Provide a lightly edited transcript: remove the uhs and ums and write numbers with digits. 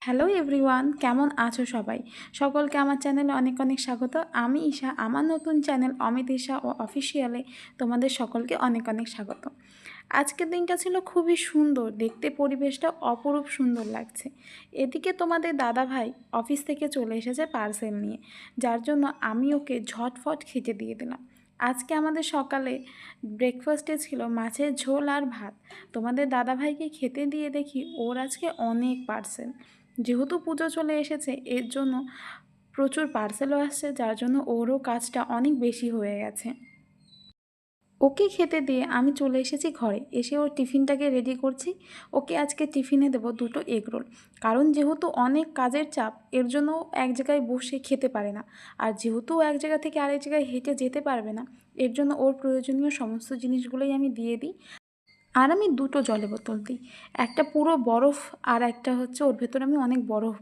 Hello everyone, কেমন আছো সবাই? সকলকে আমার চ্যানেলে অনেক অনেক স্বাগত। আমি ঈশা, আমার নতুন চ্যানেল অমিত ঈশা ও অফিসিয়ালে তোমাদের সকলকে অনেক অনেক স্বাগত। আজকের দিনটা ছিল খুবই সুন্দর, দেখতে পরিবেশটা অপরূপ সুন্দর লাগছে। এদিকে তোমাদের দাদা ভাই অফিস থেকে চলে এসেছে পার্সেল নিয়ে, যার জন্য আমি ওকে ঝটফট খেতে দিয়ে দিলাম। আজকে আমাদের সকালে ব্রেকফাস্টে ছিল মাছের ঝোল আর ভাত। তোমাদের দাদাভাইকে খেতে দিয়ে দেখি ওর আজকে অনেক পার্সেল। যেহেতু পুজো চলে এসেছে, এর জন্য প্রচুর পার্সেলও আসছে, যার জন্য ওরও কাজটা অনেক বেশি হয়ে গেছে। ওকে খেতে দিয়ে আমি চলে এসেছি ঘরে, এসে ওর টিফিনটাকে রেডি করছি। ওকে আজকে টিফিনে দেবো দুটো এগ রোল, কারণ যেহেতু অনেক কাজের চাপ, এর জন্য ও এক জায়গায় বসে খেতে পারে না। আর যেহেতু ও এক জায়গা থেকে আরেক জায়গায় হেঁটে যেতে পারবে না, এর জন্য ওর প্রয়োজনীয় সমস্ত জিনিসগুলোই আমি দিয়ে দিই। আর আমি দুটো জলের বোতল দিই, একটা পুরো বরফ আর একটা হচ্ছে ওর ভেতরে আমি অনেক বরফ